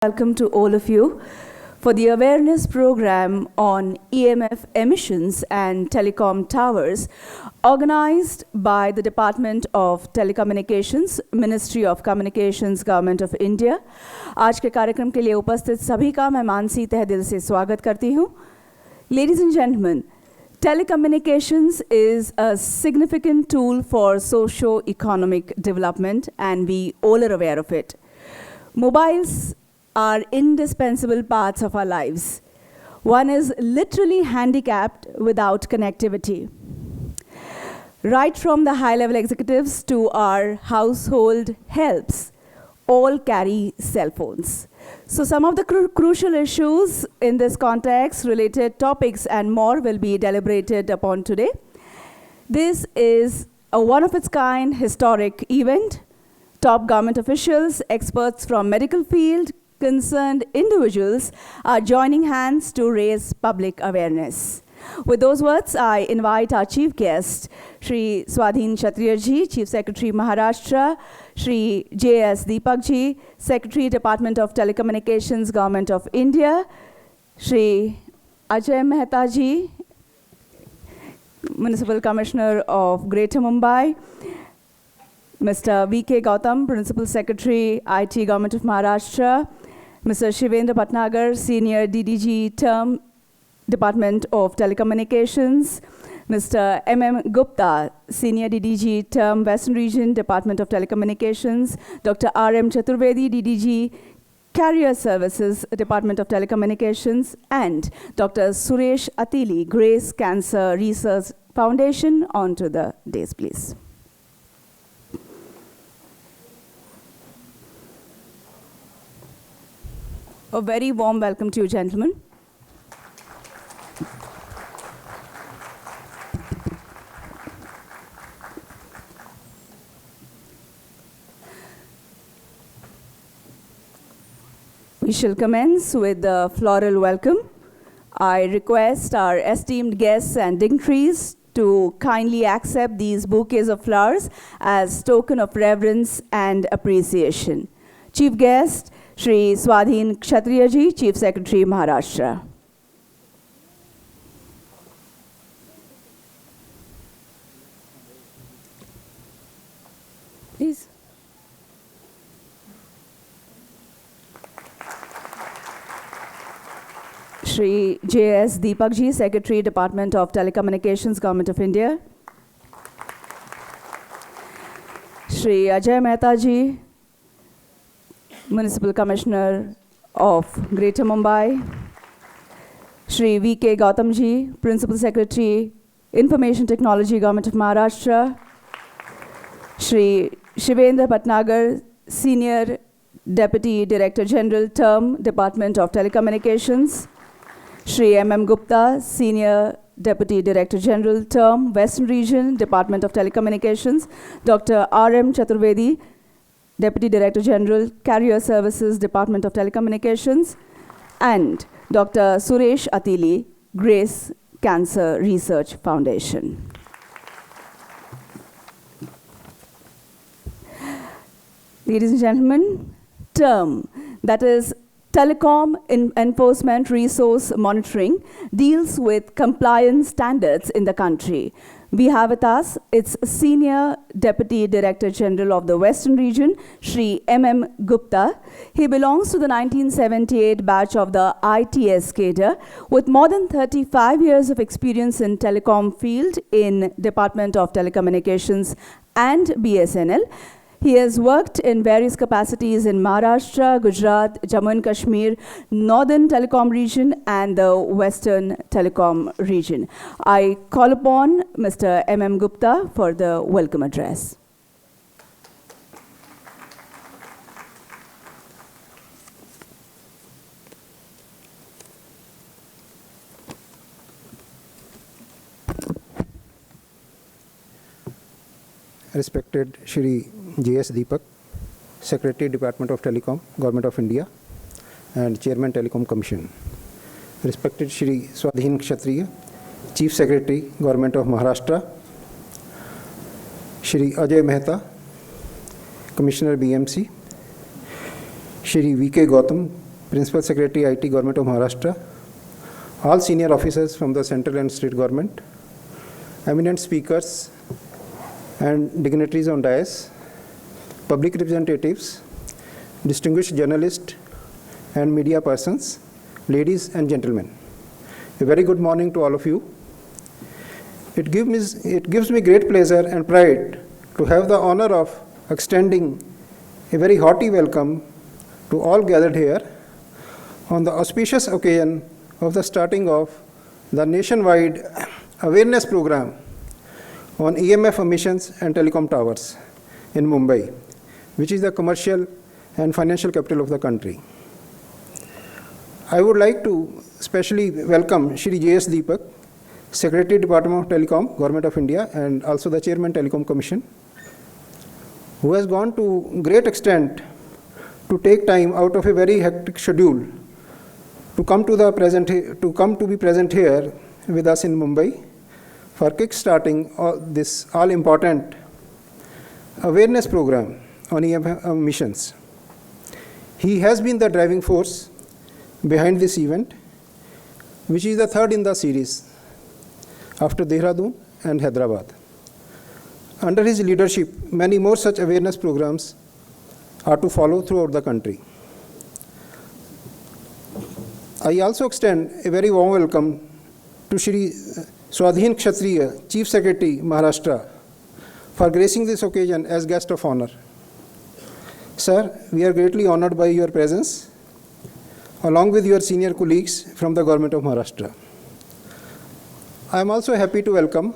Welcome to all of you for the awareness program on EMF emissions and telecom towers, organized by the Department of Telecommunications, Ministry of Communications, Government of India. आज के कार्यक्रम के लिए उपस्थित सभी का मैं मानसी तहे दिल से स्वागत करती हूँ. Ladies and gentlemen, telecommunications is a significant tool for socio-economic development, and we all are aware of it. Mobiles are indispensable parts of our lives. One is literally handicapped without connectivity. Right from the high-level executives to our household helps, all carry cell phones. So some of the crucial issues in this context, related topics and more will be deliberated upon today. This is a one-of-its-kind historic event. Top government officials, experts from medical field, concerned individuals are joining hands to raise public awareness. With those words, I invite our chief guest, Shri Swadhin Kshatriya ji, Chief Secretary Maharashtra, Shri J.S. Deepak ji, Secretary Department of Telecommunications, Government of India, Shri Ajay Mehta ji, Municipal Commissioner of Greater Mumbai, Mr. V.K. Gautam, Principal Secretary, IT, Government of Maharashtra, Mr. Shivendra Bhatnagar, Senior DDG Term, Department of Telecommunications, Mr. M.M. Gupta, Senior DDG Term, Western Region, Department of Telecommunications, Dr. R.M. Chaturvedi, DDG Carrier Services, Department of Telecommunications, and Dr. Suresh Atili, Grace Cancer Research Foundation. On to the dais, please. A very warm welcome to you, gentlemen. We shall commence with the floral welcome. I request our esteemed guests and dignitaries to kindly accept these bouquets of flowers as token of reverence and appreciation. Chief guest, Shri Swadhin Kshatriya ji, Chief Secretary, Maharashtra. Please. Shri J.S. Deepak ji, Secretary, Department of Telecommunications, Government of India. Shri Ajay Mehta ji, Municipal Commissioner of Greater Mumbai, Shri V.K. Gautam ji, Principal Secretary, Information Technology, Government of Maharashtra, Shri Shivendra Bhatnagar, Senior Deputy Director General Term, Department of Telecommunications, Shri M.M. Gupta, Senior Deputy Director General Term, Western Region, Department of Telecommunications, Dr. R.M. Chaturvedi, Deputy Director General, Carrier Services, Department of Telecommunications, and Dr. Suresh Atili, Grace Cancer Research Foundation. Ladies and gentlemen, TERM, that is Telecom Enforcement Resource Monitoring, deals with compliance standards in the country. We have with us its Senior Deputy Director General of the Western Region, Shri M.M. Gupta. He belongs to the 1978 batch of the ITS cadre with more than 35 years of experience in telecom field in Department of Telecommunications and BSNL. He has worked in various capacities in Maharashtra, Gujarat, Jammu and Kashmir, Northern Telecom region, and the Western Telecom region. I call upon Mr. M.M. Gupta for the welcome address. Respected Shri J.S. Deepak, Secretary, Department of Telecom, Government of India, and Chairman, Telecom Commission. Respected Shri Swadhin Kshatriya, Chief Secretary, Government of Maharashtra, Shri Ajay Mehta, Commissioner BMC, Shri V.K. Gautam, Principal Secretary IT, Government of Maharashtra, all senior officers from the central and state government, eminent speakers and dignitaries on dais, public representatives, distinguished journalists and media persons, ladies and gentlemen. A very good morning to all of you. It gives me great pleasure and pride to have the honor of extending a very hearty welcome to all gathered here on the auspicious occasion of the starting of the nationwide awareness program on EMF emissions and telecom towers in Mumbai, which is the commercial and financial capital of the country. I would like to specially welcome Shri J.S. Deepak, Secretary, Department of Telecom, Government of India, and also the Chairman, Telecom Commission, who has gone to great extent to take time out of a very hectic schedule to come to be present here with us in Mumbai for kick-starting this all-important awareness program on EMF emissions. He has been the driving force behind this event, which is the third in the series after Dehradun and Hyderabad. Under his leadership, many more such awareness programs are to follow throughout the country. I also extend a very warm welcome to Shri Swadhin Kshatriya, Chief Secretary, Maharashtra, for gracing this occasion as guest of honor. Sir, we are greatly honored by your presence, along with your senior colleagues from the Government of Maharashtra. I am also happy to welcome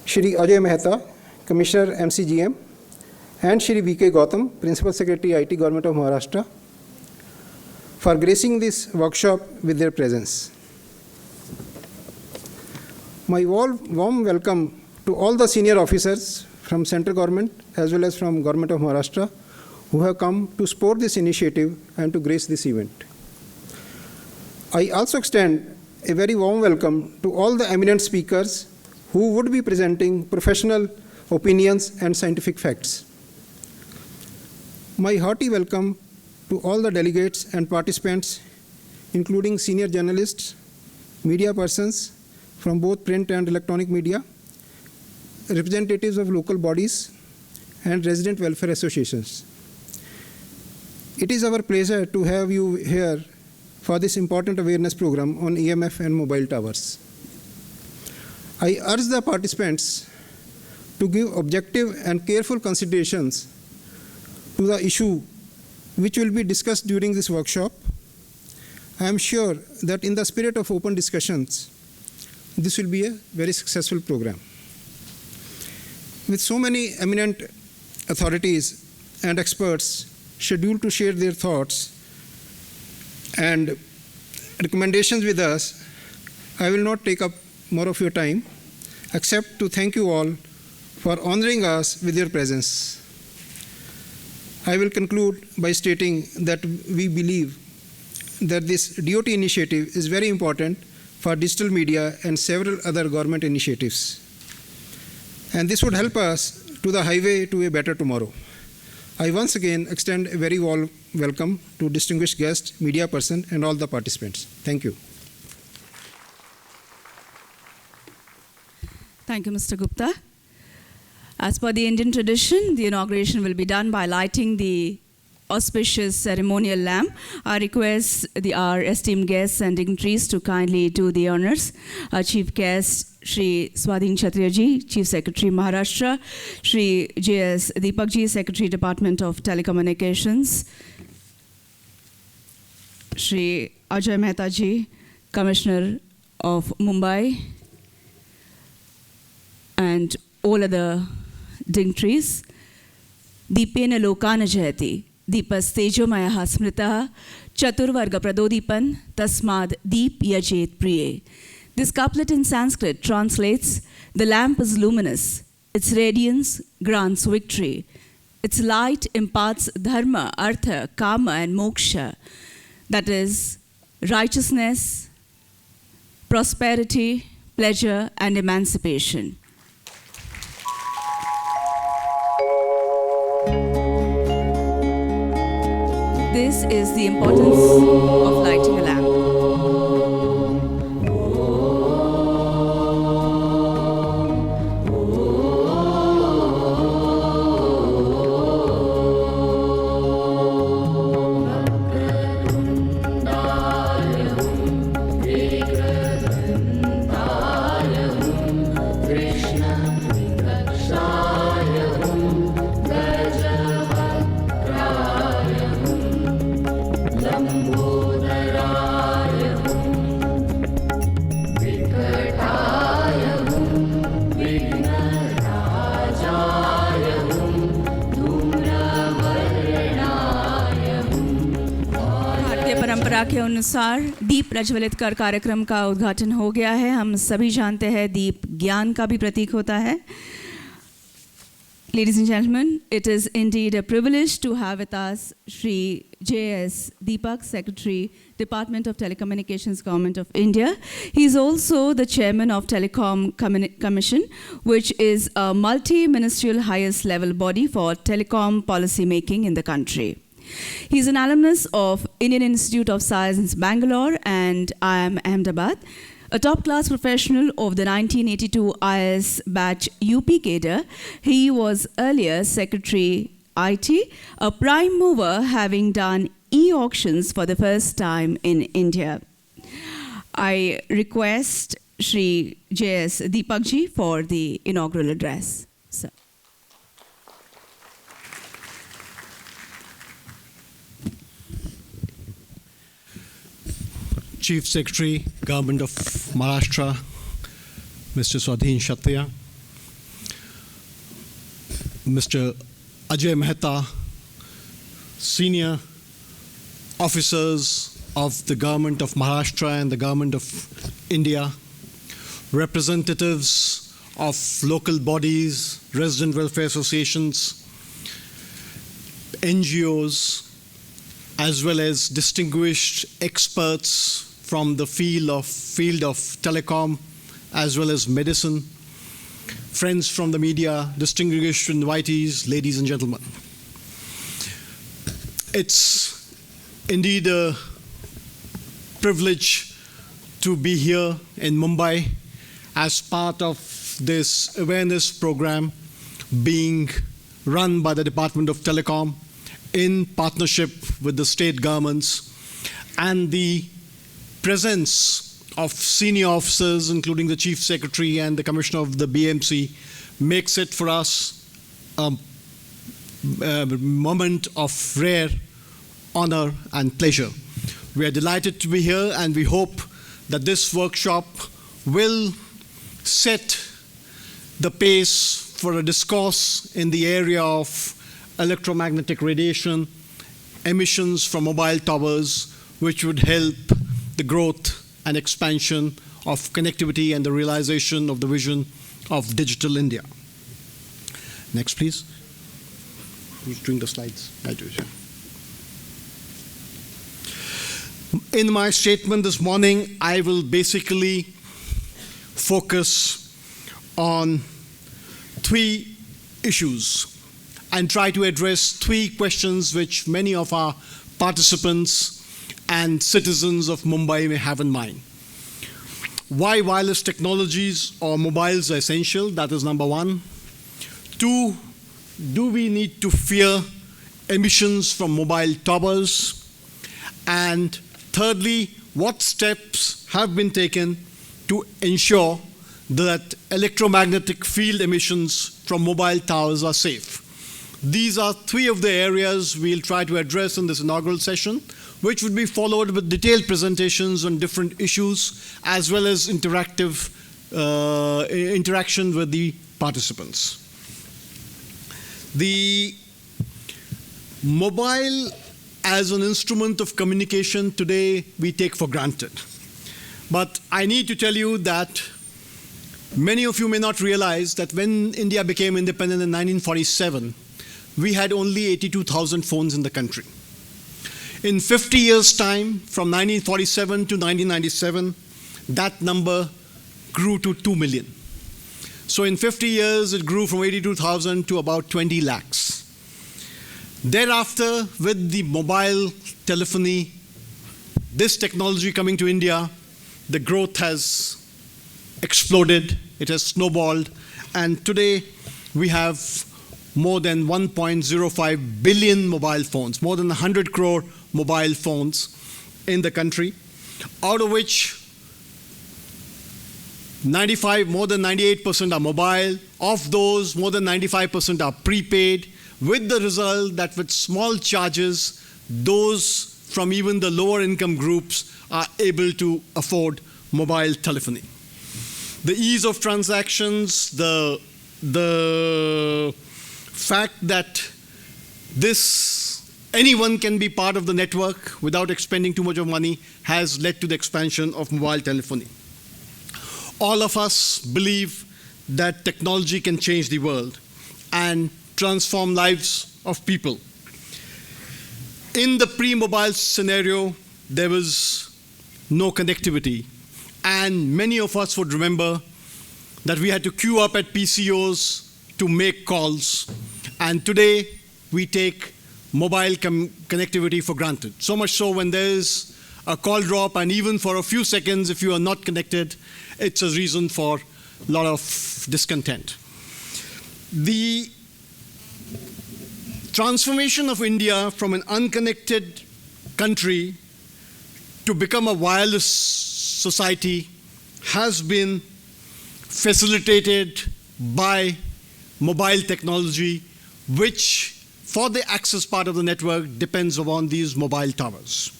Shri Ajay Mehta, Commissioner MCGM, and Shri V.K. Gautam, Principal Secretary IT, Government of Maharashtra, for gracing this workshop with their presence. My warm welcome to all the senior officers from central government as well as from Government of Maharashtra who have come to support this initiative and to grace this event. I also extend a very warm welcome to all the eminent speakers who would be presenting professional opinions and scientific facts. My hearty welcome to all the delegates and participants, including senior journalists, media persons from both print and electronic media, representatives of local bodies, and resident welfare associations. It is our pleasure to have you here for this important awareness program on EMF and mobile towers. I urge the participants to give objective and careful considerations to the issue which will be discussed during this workshop. I am sure that in the spirit of open discussions, this will be a very successful program. With so many eminent authorities and experts scheduled to share their thoughts and recommendations with us, I will not take up more of your time, except to thank you all for honoring us with your presence. I will conclude by stating that we believe that this DoT initiative is very important for digital media and several other government initiatives. And this would help us to the highway to a better tomorrow. I once again extend a very warm welcome to distinguished guests, media person, and all the participants. Thank you. Thank you, Mr. Gupta. As per the Indian tradition, the inauguration will be done by lighting the auspicious ceremonial lamp. I request our esteemed guests and dignitaries to kindly do the honors. Our chief guest, Shri Swadhin Kshatriya Ji, Chief Secretary Maharashtra, Shri J.S. Deepak Ji, Secretary Department of Telecommunications, Shri Ajay Mehta Ji, Commissioner of Mumbai, and all other dignitaries. Deepena lokana jayati, deepas tejomayaha smritaha, chaturvarga pradodipan, tasmad deep yajet priye. This couplet in Sanskrit translates, the lamp is luminous, its radiance grants victory, its light imparts dharma, artha, kama, and moksha, that is, righteousness, prosperity, pleasure, and emancipation. This is the importance of lighting a lamp. परंपरा के अनुसार दीप प्रज्वलित कर कार्यक्रम का उद्घाटन हो गया है। हम सभी जानते हैं दीप ज्ञान का भी प्रतीक होता है। Ladies and gentlemen, it is indeed a privilege to have with us Shri J.S. Deepak, Secretary, Department of Telecommunications, Government of India. He is also the Chairman of Telecom Commission, which is a multi-ministerial highest level body for telecom policy making in the country. He is an alumnus of Indian Institute of Science, Bangalore, and IIM Ahmedabad. A top-class professional of the 1982 IS batch UP cadre, he was earlier Secretary IT, a prime mover having done e-auctions for the first time in India. I request Shri J.S. Deepak ji for the inaugural address. Sir. Chief Secretary, Government of Maharashtra, Mr. Swadhin Kshatriya, Mr. Ajay Mehta, senior officers of the Government of Maharashtra and the Government of India, representatives of local bodies, resident welfare associations, NGOs, as well as distinguished experts from the field of telecom, as well as medicine, friends from the media, distinguished invitees, ladies and gentlemen. It's indeed a privilege to be here in Mumbai as part of this awareness program being run by the Department of Telecom in partnership with the state governments, and the presence of senior officers, including the Chief Secretary and the Commissioner of the BMC, makes it for us a moment of rare honor and pleasure. We are delighted to be here, and we hope that this workshop will set the pace for a discourse in the area of electromagnetic radiation, emissions from mobile towers, which would help the growth and expansion of connectivity and the realization of the vision of digital India. Next, please. Who's doing the slides? I do, yeah. In my statement this morning, I will basically focus on three issues and try to address three questions which many of our participants and citizens of Mumbai may have in mind. Why wireless technologies or mobiles are essential? That is number one. Two, do we need to fear emissions from mobile towers? And thirdly, what steps have been taken to ensure that electromagnetic field emissions from mobile towers are safe? These are three of the areas we'll try to address in this inaugural session, which would be followed with detailed presentations on different issues, as well as interactive interaction with the participants. The mobile as an instrument of communication today we take for granted. But I need to tell you that many of you may not realize that when India became independent in 1947, we had only 82,000 phones in the country. In 50 years' time, from 1947 to 1997, that number grew to 2 million. So in 50 years, it grew from 82,000 to about 20 lakhs. Thereafter, with the mobile telephony, this technology coming to India, the growth has exploded, it has snowballed, and today we have more than 1.05 billion mobile phones, more than 100 crore mobile phones in the country, out of which more than 98% are mobile. Of those, more than 95% are prepaid, with the result that with small charges, those from even the lower income groups are able to afford mobile telephony. The ease of transactions, the fact that anyone can be part of the network without expending too much of money has led to the expansion of mobile telephony. All of us believe that technology can change the world and transform lives of people. In the pre-mobile scenario, there was no connectivity, and many of us would remember that we had to queue up at PCOs to make calls, and today we take mobile connectivity for granted. So much so when there is a call drop, and even for a few seconds, if you are not connected, it's a reason for a lot of discontent. The transformation of India from an unconnected country to become a wireless society has been facilitated by mobile technology, which for the access part of the network depends upon these mobile towers.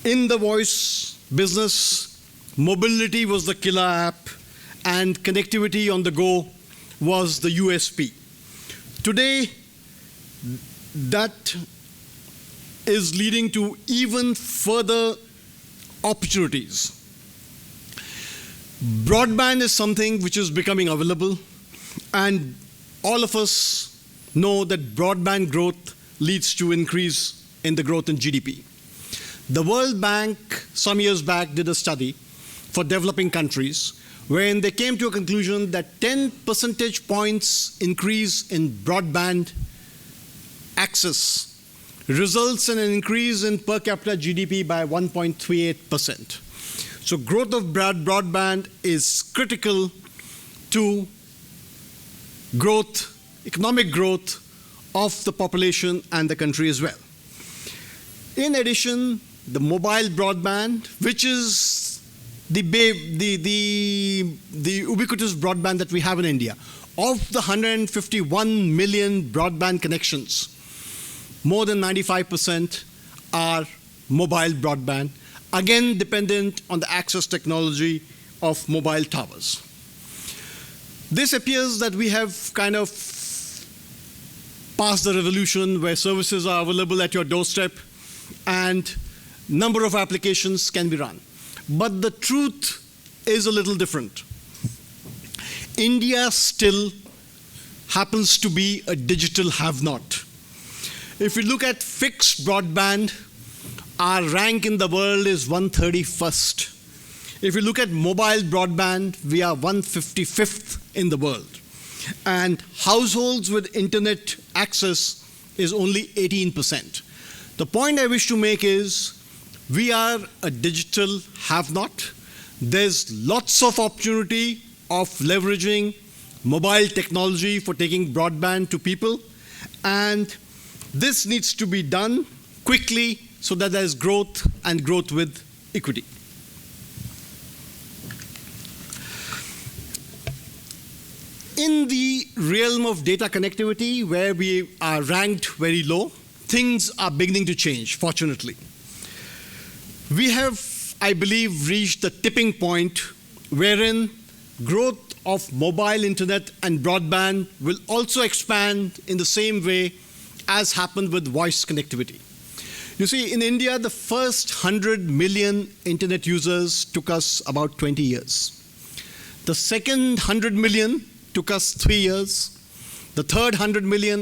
In the voice business, mobility was the killer app, and connectivity on the go was the USP. Today, that is leading to even further opportunities. Broadband is something which is becoming available, and all of us know that broadband growth leads to increase in the growth in GDP. The World Bank some years back did a study for developing countries wherein they came to a conclusion that 10 percentage points increase in broadband access results in an increase in per capita GDP by 1.38%. So growth of broadband is critical to growth, economic growth of the population and the country as well. In addition, the mobile broadband, which is the ubiquitous broadband that we have in India, of the 151 million broadband connections, more than 95% are mobile broadband, again dependent on the access technology of mobile towers. This appears that we have kind of passed the revolution where services are available at your doorstep and number of applications can be run. But the truth is a little different. India still happens to be a digital have-not. If you look at fixed broadband, our rank in the world is 131st. If you look at mobile broadband, we are 155th in the world. And households with internet access is only 18%. The point I wish to make is we are a digital have-not. There's lots of opportunity of leveraging mobile technology for taking broadband to people, and this needs to be done quickly so that there's growth and growth with equity. In the realm of data connectivity, where we are ranked very low, things are beginning to change, fortunately. We have, I believe, reached the tipping point wherein growth of mobile internet and broadband will also expand in the same way as happened with voice connectivity. You see, in India, the first 100 million internet users took us about 20 years. The second 100 million took us 3 years. The third 100 million